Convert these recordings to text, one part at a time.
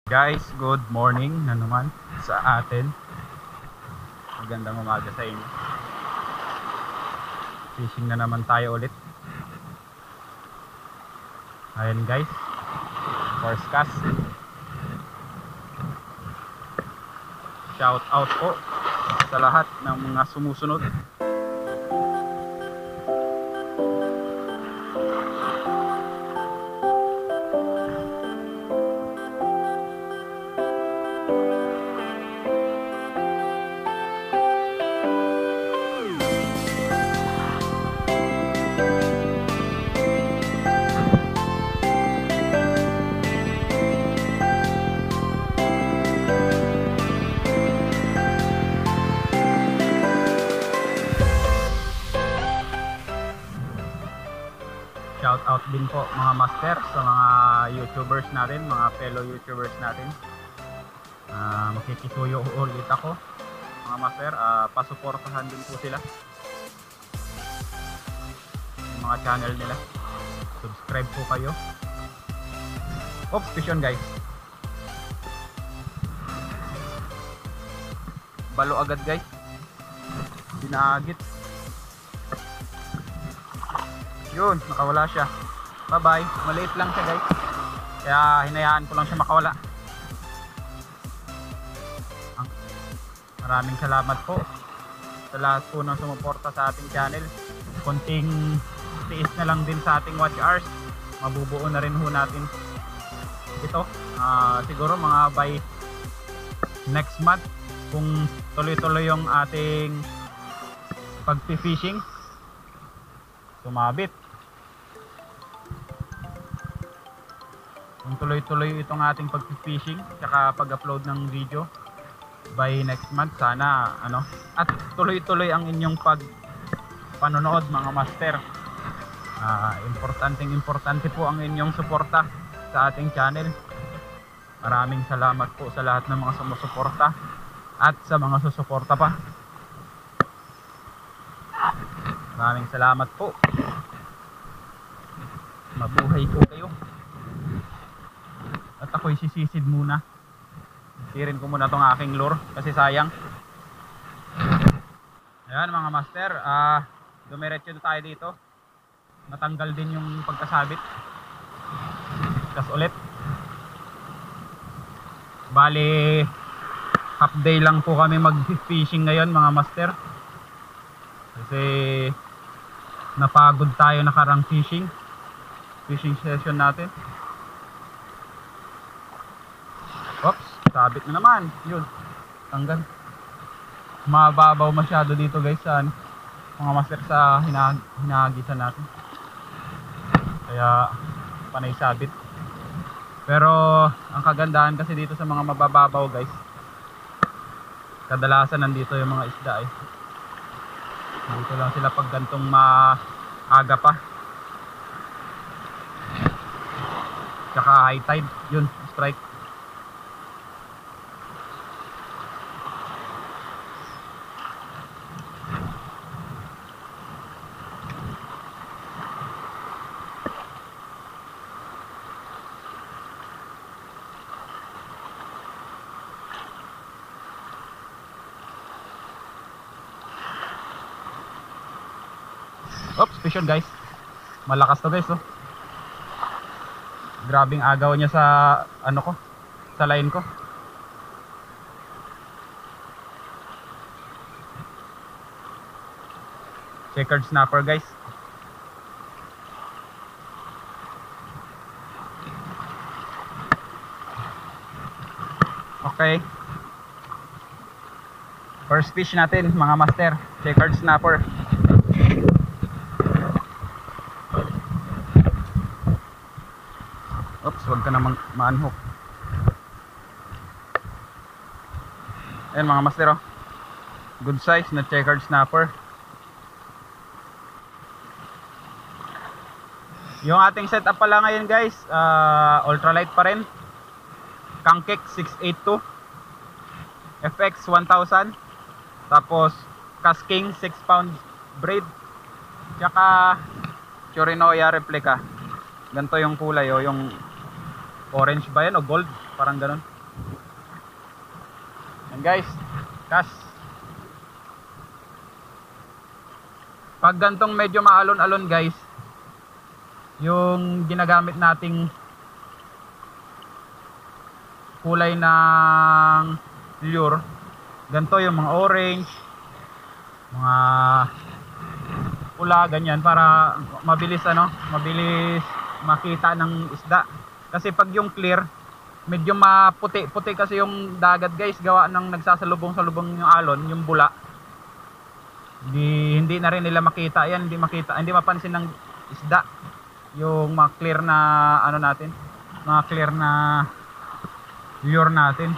Guys, good morning na naman sa atin. Magandang umaga sa inyo. Fishing na naman tayo ulit. Ayan guys, first cast. Shout out po sa lahat ng mga sumusunod. Shout out din po mga master sa mga YouTubers natin, mga fellow YouTubers natin. Makikisuyo ulit ako mga master, pasuportahan din po sila yung mga channel nila. Subscribe po kayo. Oops, vision guys. Balo agad guys. Dinagit. Yun, nakawala siya. Bye bye. Maliit lang siya guys, kaya hinayaan ko lang siya makawala. Maraming salamat po sa lahat po ng sumuporta sa ating channel. Konting tiis na lang din sa ating watch hours, mabubuo na rin ho natin ito. Siguro mga by next month, kung tuloy-tuloy yung ating pag-fishing, sumabit. Kung tuloy-tuloy itong ating pag-fishing tsaka pag-upload ng video, by next month sana at tuloy-tuloy ang inyong panonood mga master. Importante po ang inyong suporta sa ating channel. Maraming salamat po sa lahat ng mga sumusuporta at sa mga susuporta pa. Maraming salamat po. Mabuhay po kayo. At ako'y sisisid muna. Sirin ko muna tong aking lure kasi sayang. Ayan mga master, dumiretso tayo dito. Natanggal din yung pagkasabit. Tapos ulit. Bali half day lang po kami mag-fishing ngayon mga master. Kasi napagod tayo nakarang fishing session natin. Oops, sabit na naman. Yun, tanggal. Mababaw masyado dito guys sa mga master sa hinahagisan natin, kaya panay sabit. Pero ang kagandahan kasi dito sa mga mabababaw guys, kadalasan nandito yung mga isda eh. Dito lang sila pag gantong maaga pa, tsaka high tide, yun, strike. Oops, vision guys. Malakas to guys, oh. Grabing agaw niya sa sa line ko. Checkered snapper guys. Okay. First fish natin mga master, checkered snapper. Oops, wag ka na ma-unhook. Ayan mga master, oh. Good size na checkered snapper. Yung ating setup pala ngayon guys, ultralight pa rin. Kangkek 682, FX 1000, tapos Casking 6 pound braid, tsaka Chorinoya replica. Ganito yung kulay, oh, yung orange ba yan o gold, parang ganun. guys, cash. Pag gantong medyo maalon-alon guys, yung ginagamit nating kulay ng lure, ganito yung mga orange, mga pula, ganyan, para mabilis mabilis makita ng isda. Kasi pag yung clear, medyo maputi-puti kasi yung dagat guys, gawa ng nagsasalubong-salubong yung alon, yung bula. Hindi na rin nila makita yan, hindi mapansin ng isda yung mga clear na natin, mga clear na lure natin.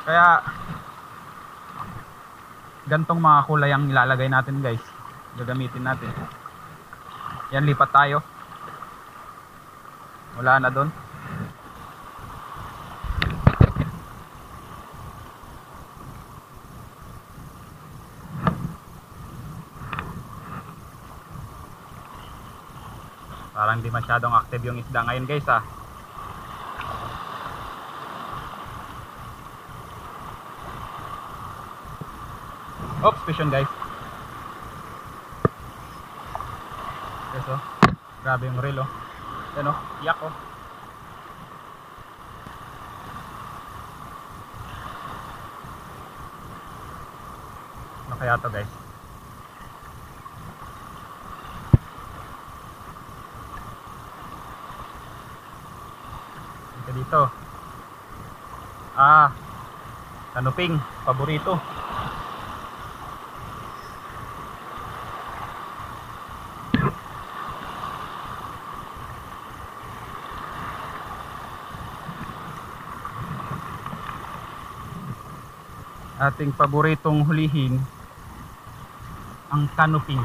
Kaya gantong mga kulay ang ilalagay natin guys, gagamitin natin. Yan, lipat tayo, wala na doon. Parang hindi masyadong active yung isda ngayon guys ah. Oops, fish on guys. Yes oh, grabe yung reel oh. Yan oh, yak oh. Ano kaya to guys? Dito kanuping, paborito. Ating paboritong hulihin ang kanuping.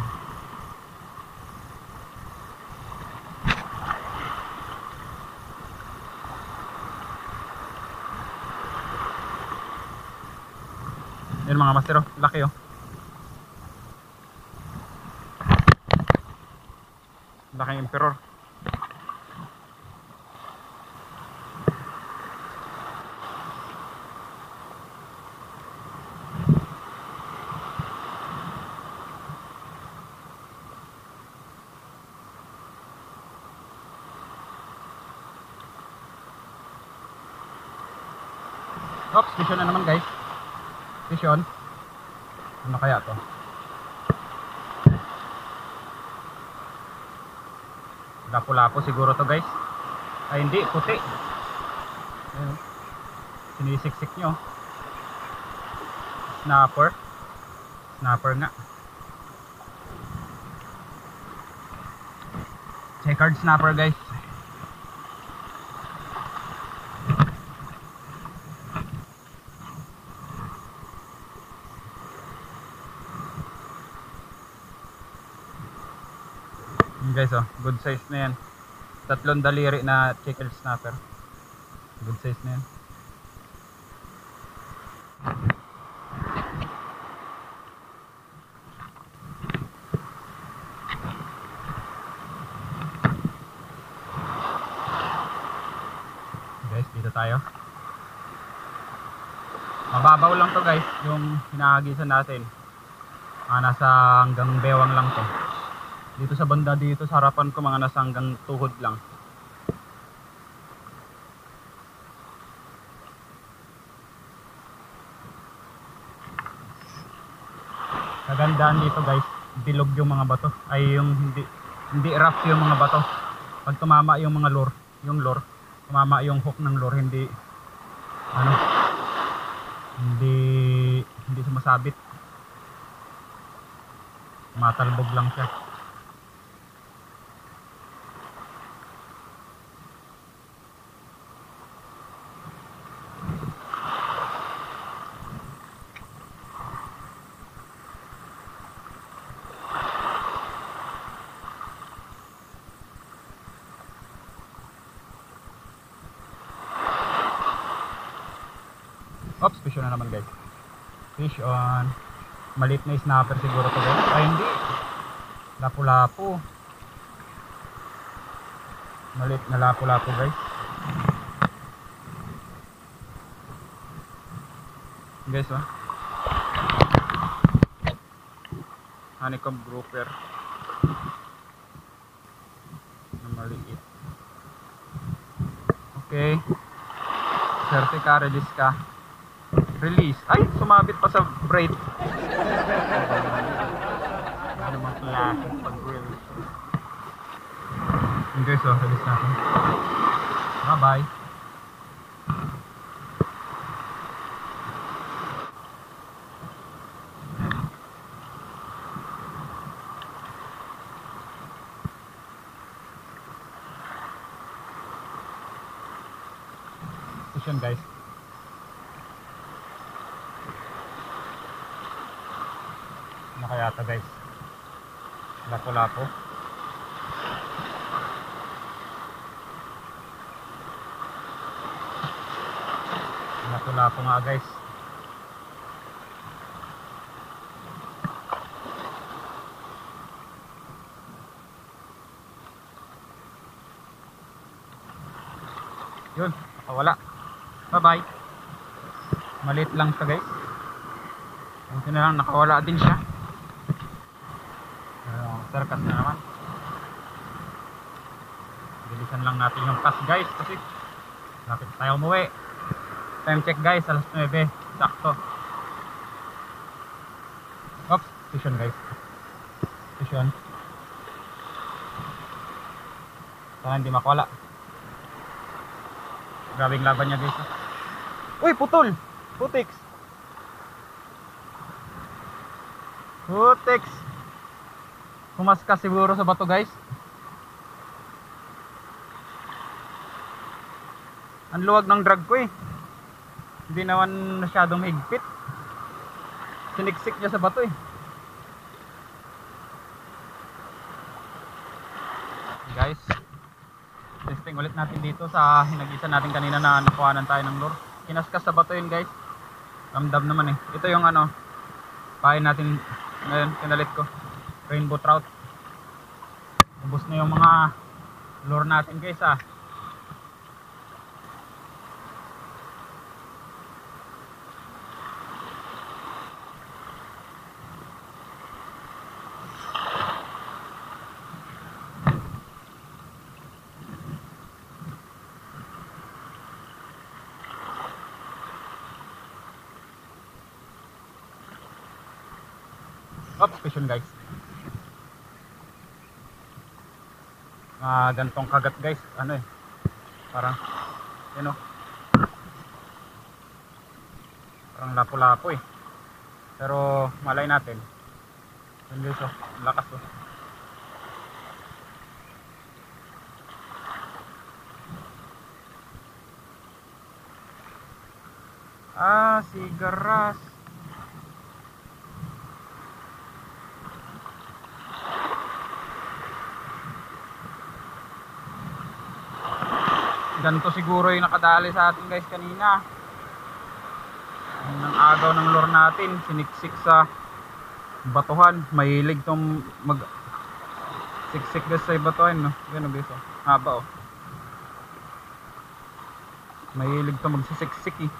Yan mga master oh, laki oh. Laki emperor. Oops, fish on na naman guys. Fish on. Ano kaya to? Lapu-lapu siguro to guys. Ay hindi, puti. Ayun. Sinisiksik nyo. Snapper. Snapper nga. Checkered snapper guys. Guys oh, good size na yan. 3 daliri na checkered snapper. Good size na yan. Guys, dito tayo. Mababaw lang to guys, yung hinahagisan natin. Nasa hanggang bewang lang to. Dito sa banda dito sa harapan ko, mga nasa hanggang tuhod lang. Kagandaan dito guys, bilog yung mga bato, ay yung hindi rough yung mga bato. Pag tumama yung mga lure, tumama yung hook ng lure, hindi sumasabit. Matalbog lang siya. Oops, fish on na naman guys. Fish on. Maliit na snapper siguro to guys. Ay hindi, lapu-lapu. Maliit na lapu-lapu guys. Guys oh, honeycomb grouper na maliit. Okay, swerte ka, release ka. Release. Ay, sumabit pa sa braid. Ano namang klase pag release. Okay, so release natin. Bye bye. Station guys. Ano kaya ito guys? Lapo-lapo. Lapo-lapo nga guys. Yun, nakawala. Bye bye. Maliit lang siya guys. Buti na lang nakawala din siya. Circus na naman. Bilisan lang natin yung cast guys kasi lapit tayo umuwi. Time check guys, alas 9. Sakto. Oops, station guys. Station. Sana hindi makawala. Grabing laban niya guys. Uy, putol! Putix! Putix! Humaskas siguro sa bato guys. Ang luwag ng drag ko eh. Hindi naman masyadong higpit. Siniksik niya sa bato eh. Guys, testing ulit natin dito sa hinagisa natin kanina na nakuhanan tayo ng lure. Kinaskas sa bato yun guys. Ramdam naman eh. Ito yung ano, pain natin ngayon, kinalit ko. Rainbow trout. Ubos na yung mga lure natin guys ah. Oops, question guys. Gantong kagat guys, ano eh, parang yun o, parang lapo-lapo eh, pero malay natin yun guys o, lakas o. Sigaras. Ganito siguro yung nakadali sa atin guys kanina. Ang agaw ng lure natin, siniksik sa batuhan. Mahilig tong mag siksik guys sa batuhan no. Ganun guys oh. Haba oh. Mahilig tong magsisiksik eh.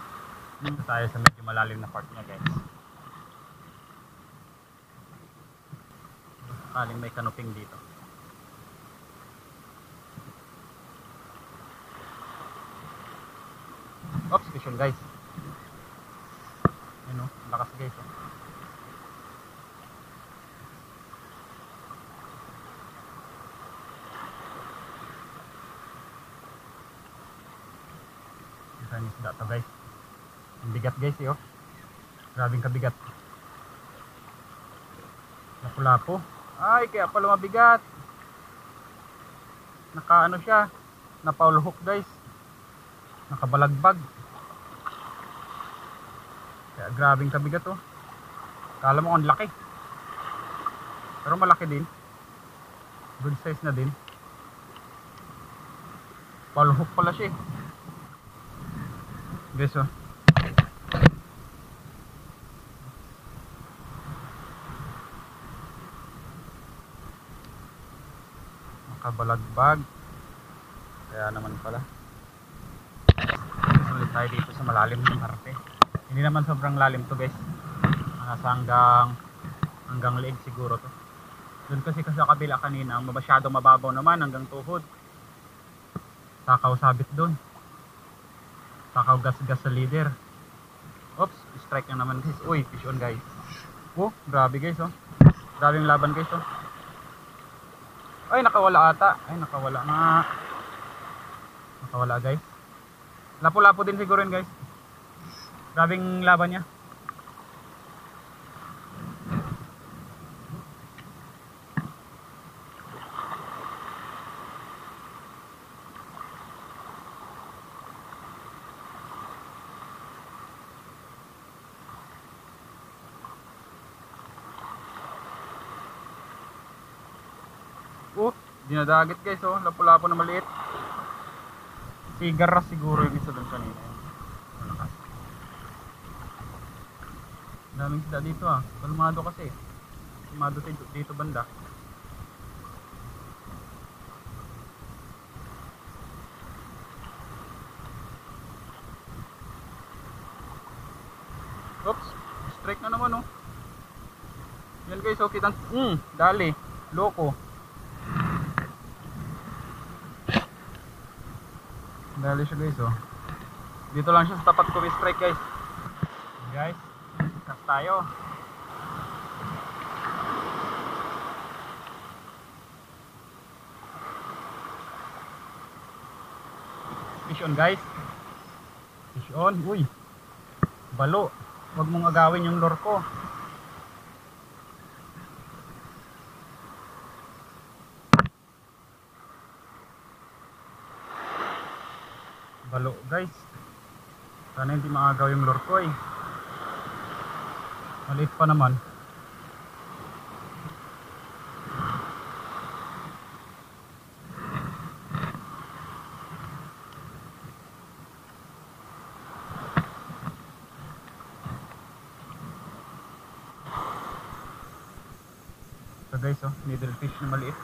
Dito tayo sa medyo malalim na part niya guys. Sakaling may kanuping dito. Oops, vision guys. Yun o, lakas guys o. Isa yung isda to guys. Ang bigat guys eh o. Grabing kabigat. Lapu-lapo. Ay, kaya pala mabigat. Naka ano siya, napaul hook guys. Nakabalagbag. Kaya grabing kabigat oh. Kala mo ang laki. Pero malaki din. Good size na din. Paul hook pala siya eh. Guys oh. Nakabalagbag. Kaya naman pala. Ulit tayo dito sa malalim ng arte. Hindi naman sobrang lalim to guys. Nasa hanggang Hanggang leeg siguro to. Doon kasi sa kabila kanina, masyadong mababaw naman hanggang tuhod. Takaw sabit doon. Takaw gas-gas sa leader. Oops, strike na naman guys. Uy, fish on guys. Oh, grabe guys oh. Grabe yung laban guys oh. Ay, nakawala ata. Ay, nakawala nga. Nakawala guys. Lapo-lapo din siguro yun guys. Grabing laban niya. Oh, dinadagit guys oh. Lapo-lapo na maliit. Sigaras siguro yung isa doon kanina. Daming sila dito ah. Kalmado kasi. Kalmado dito banda. Oops, strike na naman oh. Yan guys oh, kitang dali. Loko. Dali siya guys oh. Dito lang siya sa tapat ko strike guys. Guys, cast tayo. Fish on guys. Fish on. Uy. Balo. Huwag mong agawin yung lure ko. Balo guys. Sana hindi maagaw yung lure ko eh. Maliit pa naman. So guys oh, needle fish na maliit.